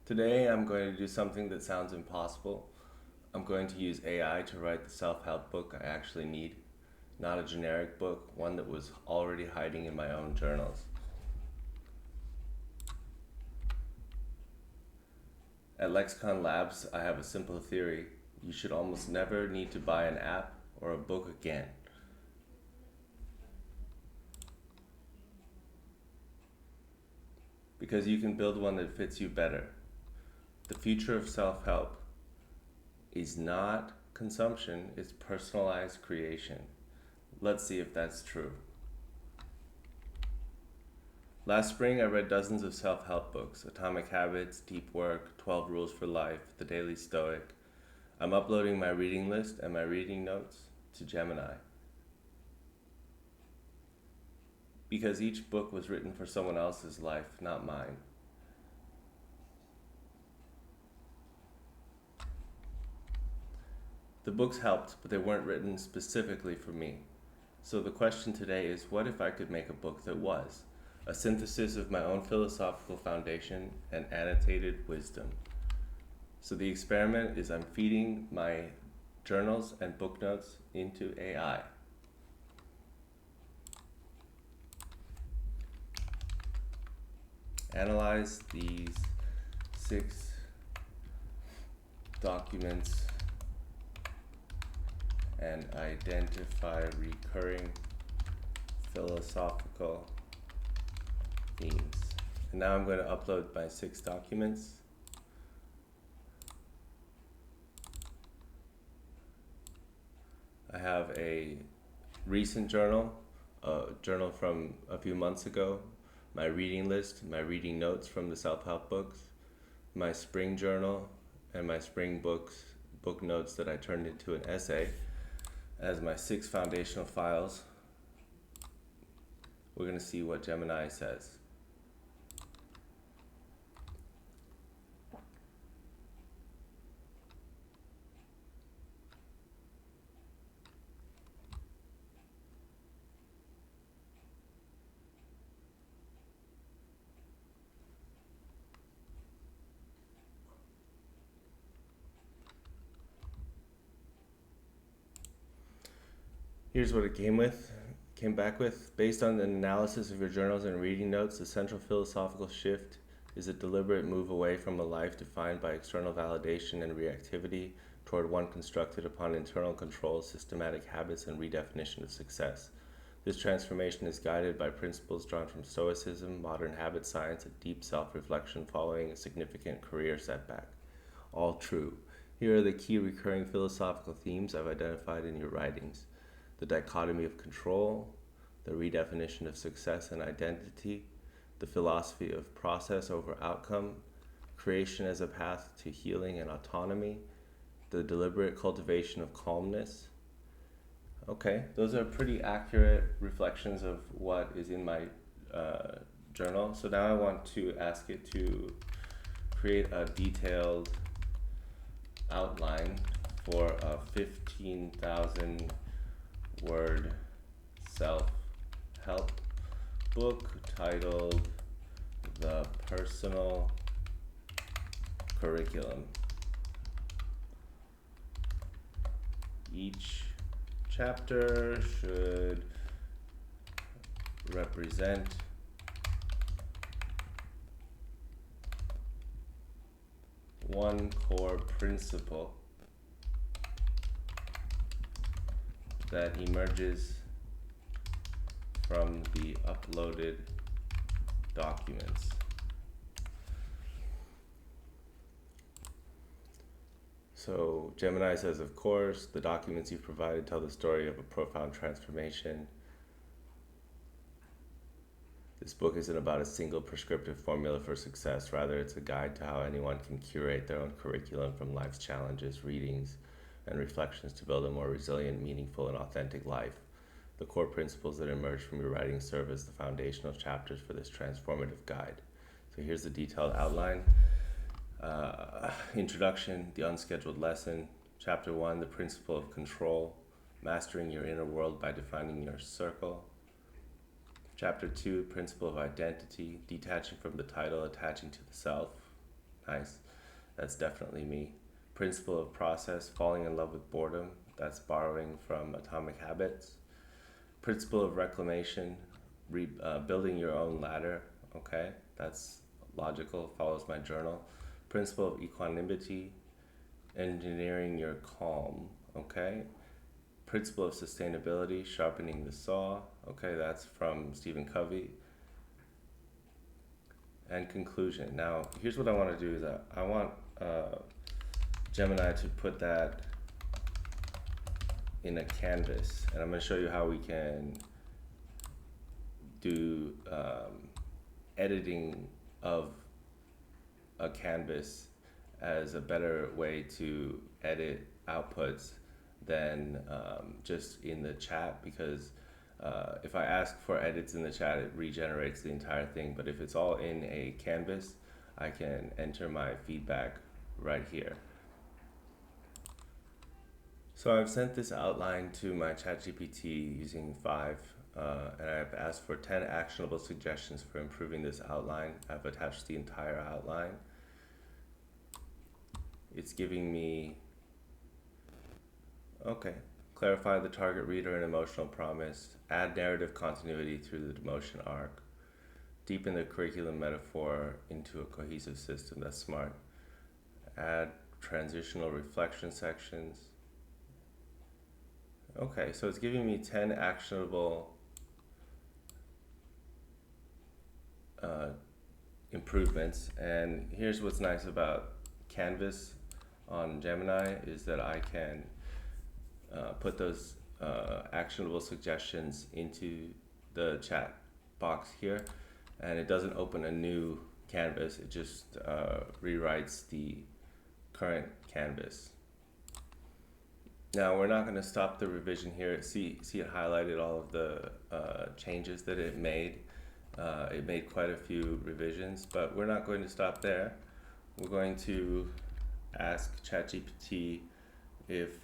Today I'm going to do something that sounds impossible. I'm going to use AI to write the self-help book I actually need, not a generic book, one that was already hiding in my own journals. At Lexicon Labs, I have a simple theory. You should almost never need to buy an app or a book again. Because you can build one that fits you better. The future of self-help is not consumption, it's personalized creation. Let's see if that's true. Last spring, I read dozens of self-help books: Atomic Habits, Deep Work, 12 Rules for Life, The Daily Stoic. I'm uploading my reading list and my reading notes to Gemini, because each book was written for someone else's life, not mine. The books helped, but they weren't written specifically for me. So the question today is, what if I could make a book that was? A synthesis of my own philosophical foundation and annotated wisdom. So the experiment is I'm feeding my journals and book notes into AI. Analyze these 6 documents and identify recurring philosophical themes. And now I'm going to upload my 6 documents. I have a recent journal, a journal from a few months ago, my reading list, my reading notes from the self-help books, my spring journal, and my spring book notes that I turned into an essay as my 6 foundational files. We're going to see what Gemini says. Here's what it came back with. Based on an analysis of your journals and reading notes, the central philosophical shift is a deliberate move away from a life defined by external validation and reactivity toward one constructed upon internal control, systematic habits, and redefinition of success. This transformation is guided by principles drawn from Stoicism, modern habit science, and deep self-reflection following a significant career setback. All true. Here are the key recurring philosophical themes I've identified in your writings: the dichotomy of control, the redefinition of success and identity, the philosophy of process over outcome, creation as a path to healing and autonomy, the deliberate cultivation of calmness. Okay, those are pretty accurate reflections of what is in my journal. So now I want to ask it to create a detailed outline for a 15,000 word self-help book titled The Personal Curriculum. Each chapter should represent one core principle that emerges from the uploaded documents. So Gemini says, of course, the documents you've provided tell the story of a profound transformation. This book isn't about a single prescriptive formula for success. Rather, it's a guide to how anyone can curate their own curriculum from life's challenges, readings, and reflections to build a more resilient, meaningful, and authentic life. The core principles that emerge from your writing serve as the foundational chapters for this transformative guide. So here's the detailed outline. Introduction, the unscheduled lesson. Chapter 1, the principle of control, mastering your inner world by defining your circle. Chapter 2, principle of identity, detaching from the title, attaching to the self. Nice. That's definitely me. Principle of process, falling in love with boredom. That's borrowing from Atomic Habits. Principle of reclamation, building your own ladder. Okay, that's logical, follows my journal. Principle of equanimity, engineering your calm. Okay, principle of sustainability, sharpening the saw. Okay, that's from Stephen Covey. And conclusion. Now, here's what I want to do is I want Gemini to put that in a canvas, and I'm going to show you how we can do editing of a canvas as a better way to edit outputs than just in the chat, because if I ask for edits in the chat, it regenerates the entire thing. But if it's all in a canvas, I can enter my feedback right here. So I've sent this outline to my ChatGPT using 5, and I've asked for 10 actionable suggestions for improving this outline. I've attached the entire outline. It's giving me, okay, clarify the target reader and emotional promise, add narrative continuity through the demotion arc, deepen the curriculum metaphor into a cohesive system. That's smart. Add transitional reflection sections. Okay, so it's giving me 10 actionable improvements. And here's what's nice about Canvas on Gemini is that I can put those actionable suggestions into the chat box here, and it doesn't open a new canvas, it just rewrites the current canvas. Now we're not going to stop the revision here. See it highlighted all of the changes that it made. It made quite a few revisions, but we're not going to stop there. We're going to ask ChatGPT if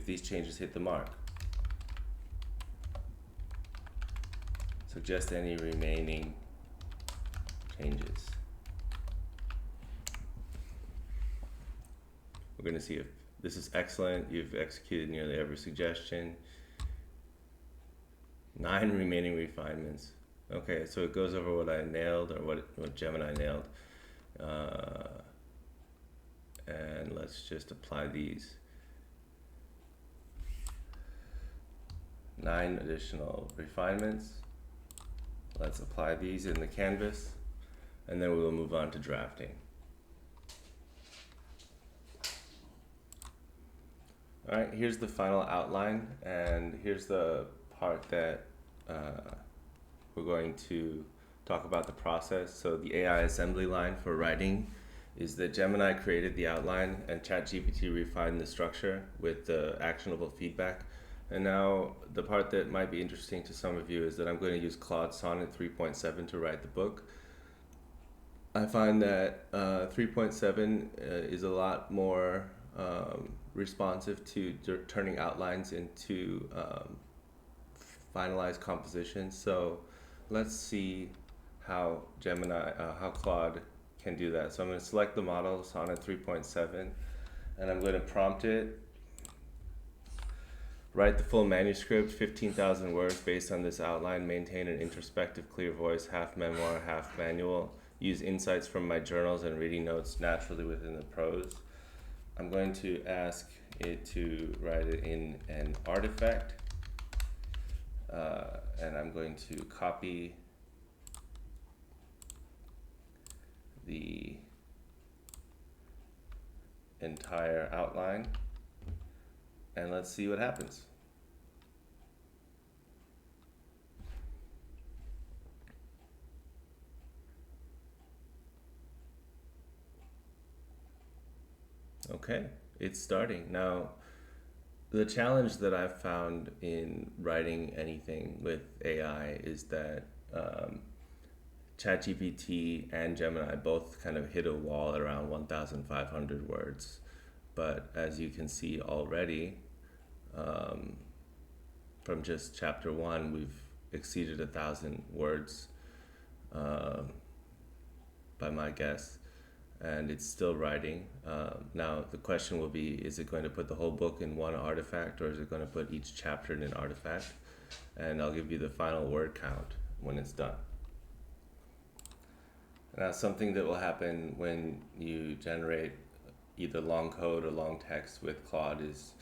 these changes hit the mark. Suggest any remaining changes. We're going to see if this is excellent. You've executed nearly every suggestion. 9 remaining refinements. Okay, so it goes over what I nailed, or what Gemini nailed. And let's just apply these. 9 additional refinements. Let's apply these in the canvas, and then we will move on to drafting. All right, here's the final outline, and here's the part that we're going to talk about the process. So the AI assembly line for writing is that Gemini created the outline and ChatGPT refined the structure with the actionable feedback. And now the part that might be interesting to some of you is that I'm going to use Claude Sonnet 3.7 to write the book. I find that 3.7 is a lot more responsive to turning outlines into finalized compositions. So let's see how how Claude can do that. So I'm going to select the model, Sonnet 3.7, and I'm going to prompt it. Write the full manuscript, 15,000 words based on this outline. Maintain an introspective, clear voice, half memoir, half manual. Use insights from my journals and reading notes naturally within the prose. I'm going to ask it to write it in an artifact. And I'm going to copy the entire outline, and let's see what happens. Okay, it's starting. Now, the challenge that I've found in writing anything with AI is that ChatGPT and Gemini both kind of hit a wall at around 1,500 words. But as you can see already, from just chapter 1, we've exceeded 1,000 words. uh, by my guess, and it's still writing. Now the question will be: is it going to put the whole book in one artifact, or is it going to put each chapter in an artifact? And I'll give you the final word count when it's done. Now, something that will happen when you generate either long code or long text with Claude is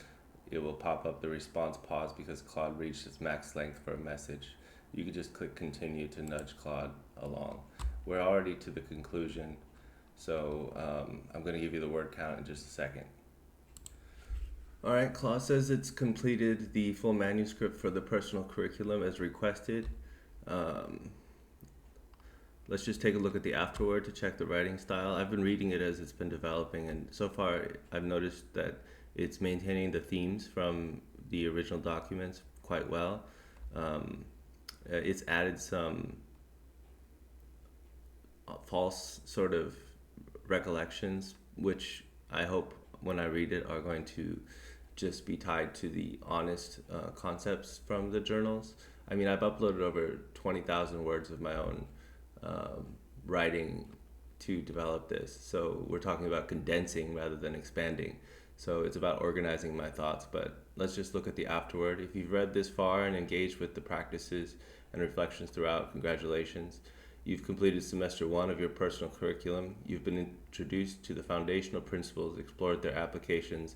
it will pop up the response pause because Claude reached its max length for a message. You can just click continue to nudge Claude along. We're already to the conclusion, so I'm going to give you the word count in just a second. All right, Claude says it's completed the full manuscript for the personal curriculum as requested. Let's just take a look at the afterword to check the writing style. I've been reading it as it's been developing, and so far I've noticed that it's maintaining the themes from the original documents quite well. It's added some false sort of recollections, which I hope when I read it are going to just be tied to the honest concepts from the journals. I mean, I've uploaded over 20,000 words of my own writing to develop this. So we're talking about condensing rather than expanding. So it's about organizing my thoughts, but let's just look at the afterword. If you've read this far and engaged with the practices and reflections throughout, congratulations. You've completed semester 1 of your personal curriculum. You've been introduced to the foundational principles, explored their applications,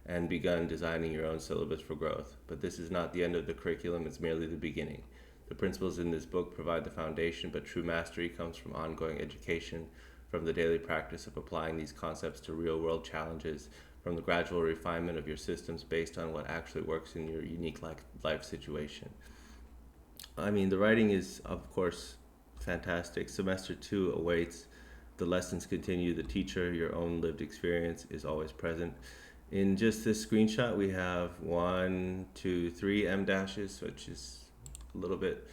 and begun designing your own syllabus for growth. But this is not the end of the curriculum, it's merely the beginning. The principles in this book provide the foundation, but true mastery comes from ongoing education, from the daily practice of applying these concepts to real-world challenges, from the gradual refinement of your systems based on what actually works in your unique life situation. I mean, the writing is, of course, fantastic. Semester 2 awaits. The lessons continue. The teacher, your own lived experience, is always present. In just this screenshot, we have 1, 2, 3 M dashes, which is a little bit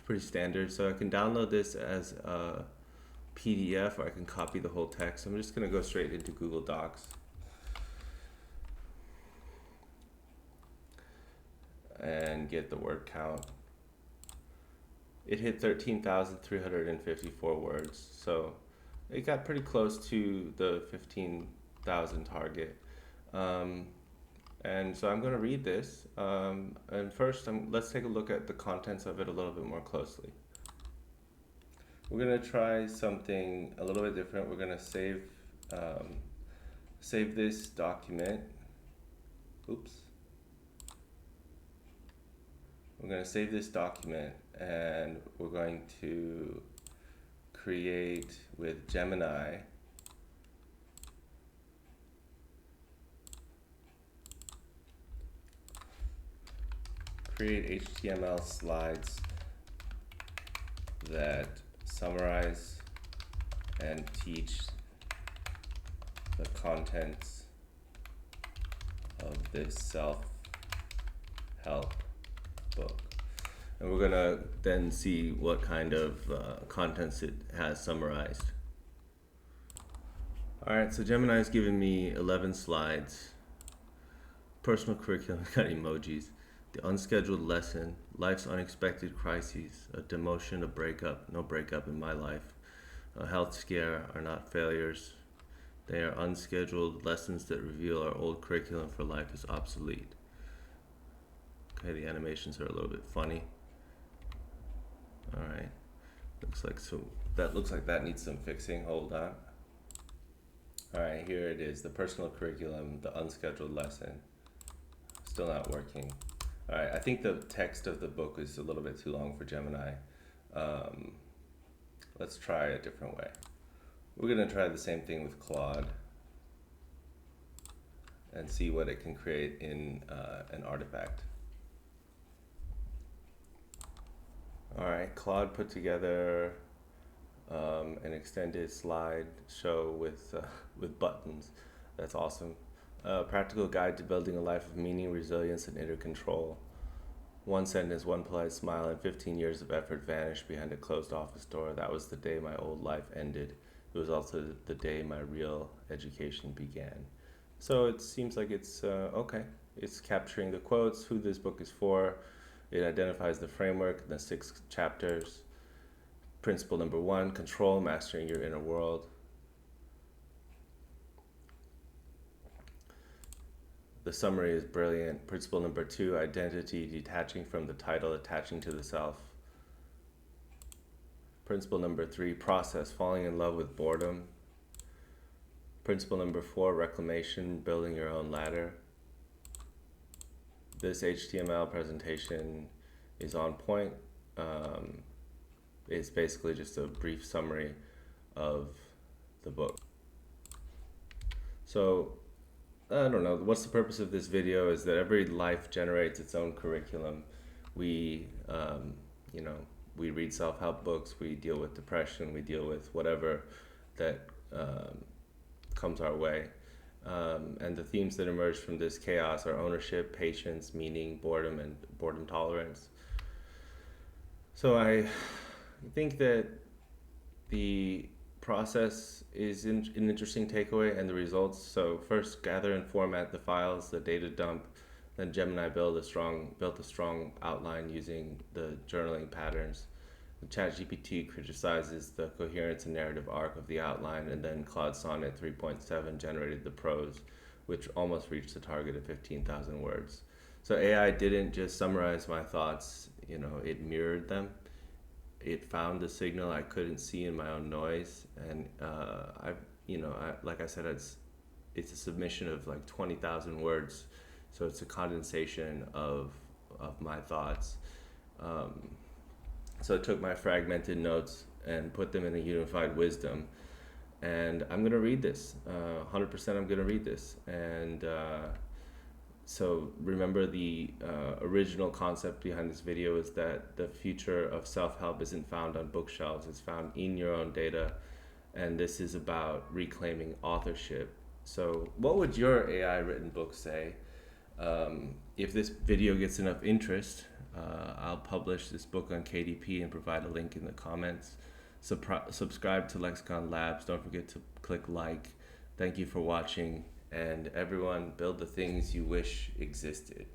pretty standard. So I can download this as a PDF, or I can copy the whole text. I'm just going to go straight into Google Docs and get the word count. It hit 13,354 words, so it got pretty close to the 15,000 target. And so I'm going to read this. And first, let's take a look at the contents of it a little bit more closely. We're going to try something a little bit different. We're going to save this document. Oops. We're going to save this document, and we're going to create with Gemini create HTML slides that summarize and teach the contents of this self-help book. And we're going to then see what kind of contents it has summarized. All right, so Gemini has given me 11 slides. Personal curriculum, got emojis. The unscheduled lesson, life's unexpected crises, a demotion, a breakup, no breakup in my life. A health scare are not failures. They are unscheduled lessons that reveal our old curriculum for life is obsolete. Okay, the animations are a little bit funny. All right, looks like that needs some fixing. Hold on. All right, here it is, the personal curriculum, the unscheduled lesson. Still not working. All right, I think the text of the book is a little bit too long for Gemini. Let's try a different way. We're gonna try the same thing with Claude and see what it can create in an artifact. All right, Claude put together an extended slideshow with buttons. That's awesome. A practical guide to building a life of meaning, resilience, and inner control. One sentence, one polite smile, and 15 years of effort vanished behind a closed office door. That was the day my old life ended. It was also the day my real education began. So it seems like it's okay. It's capturing the quotes, who this book is for. It identifies the framework, the 6 chapters. Principle number 1, control, mastering your inner world. The summary is brilliant. Principle number 2, identity, detaching from the title, attaching to the self. Principle number 3, process, falling in love with boredom. Principle number 4, reclamation, building your own ladder. This HTML presentation is on point. It's basically just a brief summary of the book. So, I don't know, what's the purpose of this video is that every life generates its own curriculum. We, we read self-help books, we deal with depression, we deal with whatever that comes our way. And the themes that emerge from this chaos are ownership, patience, meaning, boredom, and boredom tolerance. So I think that the process is an interesting takeaway, and the results. So first, gather and format the files, the data dump. Then Gemini built a strong outline using the journaling patterns. ChatGPT criticizes the coherence and narrative arc of the outline, and then Claude Sonnet 3.7 generated the prose, which almost reached the target of 15,000 words. So AI didn't just summarize my thoughts, it mirrored them. It found the signal I couldn't see in my own noise, and like I said, it's a submission of like 20,000 words, so it's a condensation of my thoughts. So I took my fragmented notes and put them in a unified wisdom, and I'm gonna read this. 100% I'm gonna read this, and so remember the original concept behind this video is that the future of self-help isn't found on bookshelves, it's found in your own data, and this is about reclaiming authorship. So what would your AI written book say? If this video gets enough interest, I'll publish this book on KDP and provide a link in the comments. Subscribe to Lexicon Labs. Don't forget to click like. Thank you for watching. And everyone, build the things you wish existed.